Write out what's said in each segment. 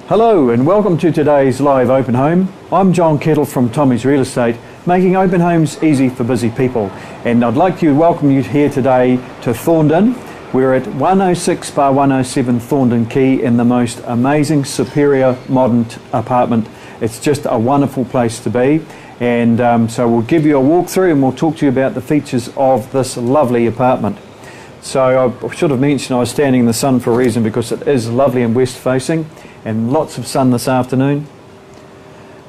Hello and welcome to today's live open home. I'm John Kettle from Tommy's Real Estate, making open homes easy for busy people. And I'd like to welcome you here today to Thorndon. We're at 106 bar 107 Thorndon Quay in the most amazing, superior, modern apartment. It's just a wonderful place to be. And so we'll give you a walkthrough and we'll talk to you about the features of this lovely apartment. So I should have mentioned I was standing in the sun for a reason, because it is lovely and west facing and lots of sun this afternoon.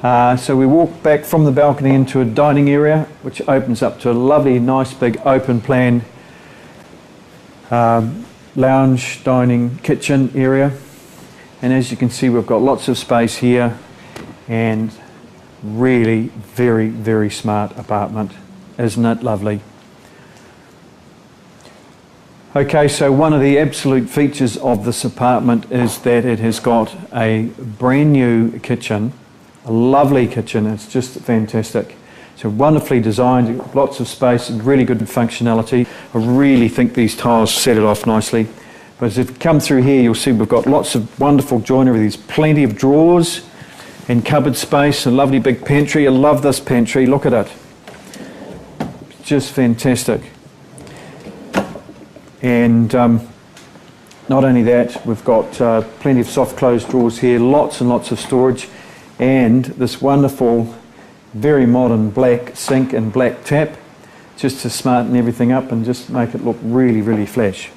So we walk back from the balcony into a dining area which opens up to a lovely, nice big open plan lounge, dining, kitchen area. And as you can see, we've got lots of space here and really very, very smart apartment. Isn't it lovely? Okay, so one of the absolute features of this apartment is that it has got a brand new kitchen, a lovely kitchen. It's just fantastic. So wonderfully designed, lots of space and really good functionality. I really think these tiles set it off nicely. But as you come through here, you'll see we've got lots of wonderful joinery. There's plenty of drawers and cupboard space, a lovely big pantry. I love this pantry, look at it. Just fantastic. And not only that, we've got plenty of soft closed drawers here, lots and lots of storage, and this wonderful, very modern black sink and black tap, just to smarten everything up and just make it look really, really flash.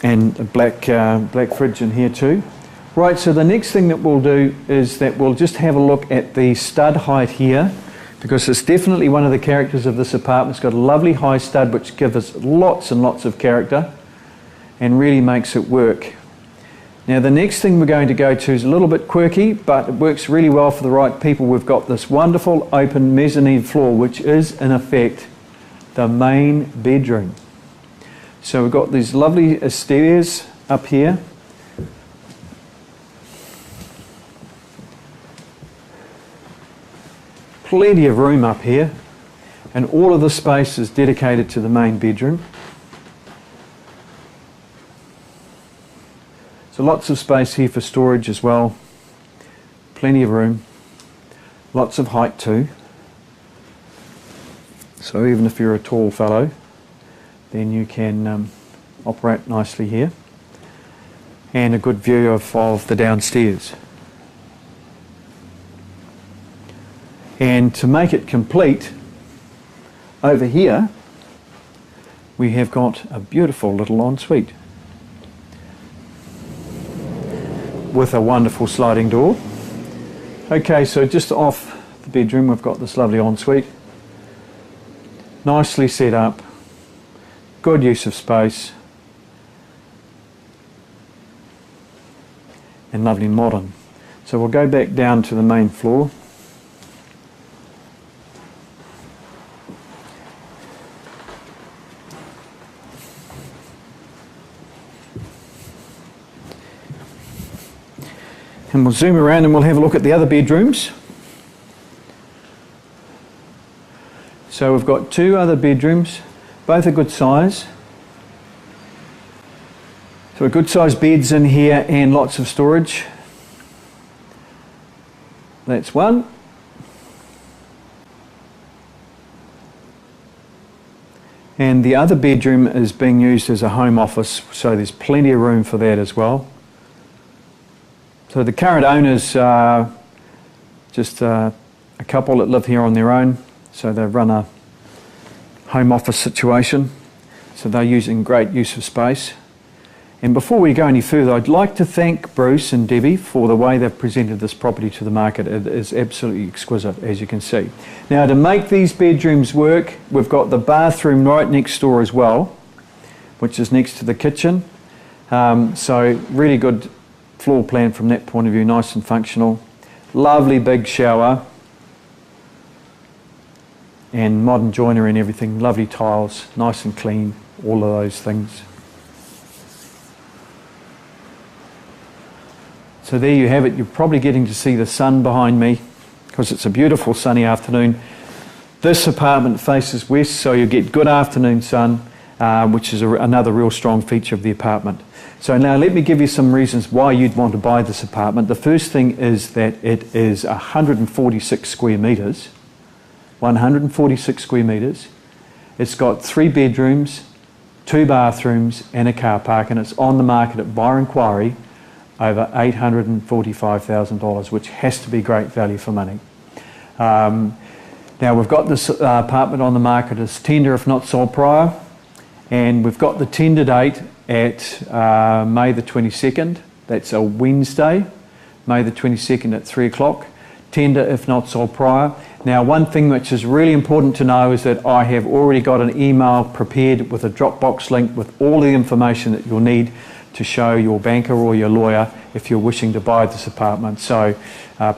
And a black fridge in here too. Right, so the next thing that we'll do is that we'll just have a look at the stud height here, because it's definitely one of the characters of this apartment. It's got a lovely high stud which gives us lots and lots of character and really makes it work. Now the next thing we're going to go to is a little bit quirky, but it works really well for the right people. We've got this wonderful open mezzanine floor, which is in effect the main bedroom. So we've got these lovely stairs up here. Plenty of room up here, and all of the space is dedicated to the main bedroom. So lots of space here for storage as well, plenty of room, lots of height too. So even if you're a tall fellow, then you can operate nicely here, and a good view of the downstairs. And to make it complete, over here we have got a beautiful little ensuite with a wonderful sliding door. Okay, so just off the bedroom we've got this lovely ensuite, nicely set up, good use of space, and lovely modern. So we'll go back down to the main floor. And we'll zoom around and we'll have a look at the other bedrooms. So we've got two other bedrooms, both a good size. So a good sized beds in here and lots of storage. That's one. And the other bedroom is being used as a home office, so there's plenty of room for that as well. So the current owners are just a couple that live here on their own, so they run a home office situation, so they're using great use of space. And before we go any further, I'd like to thank Bruce and Debbie for the way they've presented this property to the market. It is absolutely exquisite, as you can see. Now to make these bedrooms work, we've got the bathroom right next door as well, which is next to the kitchen. So really good floor plan from that point of view, nice and functional. Lovely big shower and modern joinery and everything, lovely tiles, nice and clean, all of those things. So there you have it. You're probably getting to see the sun behind me because it's a beautiful sunny afternoon. This apartment faces west, so you get good afternoon sun, which is another real strong feature of the apartment. So now let me give you some reasons why you'd want to buy this apartment. The first thing is that it is 146 square metres. 146 square metres. It's got 3 bedrooms, 2 bathrooms and a car park, and it's on the market at Byron Quarry over $845,000, which has to be great value for money. Now we've got this apartment on the market as tender if not sold prior, and we've got the tender date at May the 22nd. That's a Wednesday, May the 22nd at 3 o'clock. Tender if not sold prior. Now one thing which is really important to know is that I have already got an email prepared with a Dropbox link with all the information that you'll need to show your banker or your lawyer if you're wishing to buy this apartment. So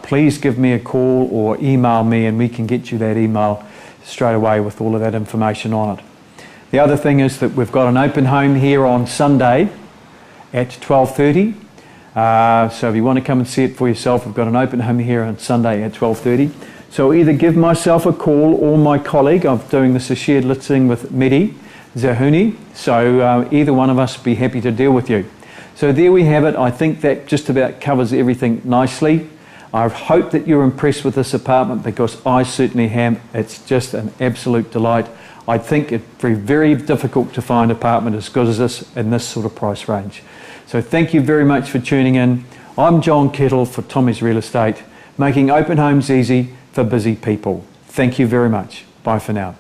please give me a call or email me and we can get you that email straight away with all of that information on it. The other thing is that we've got an open home here on Sunday at 12:30. So if you want to come and see it for yourself, we've got an open home here on Sunday at 12:30. So either give myself a call or my colleague. I'm doing this a shared listing with Mehdi Zahuni. So either one of us would be happy to deal with you. So there we have it. I think that just about covers everything nicely. I hope that you're impressed with this apartment because I certainly am. It's just an absolute delight. I think it's very, very difficult to find an apartment as good as this in this sort of price range. So thank you very much for tuning in. I'm John Kettle for Tommy's Real Estate, making open homes easy for busy people. Thank you very much. Bye for now.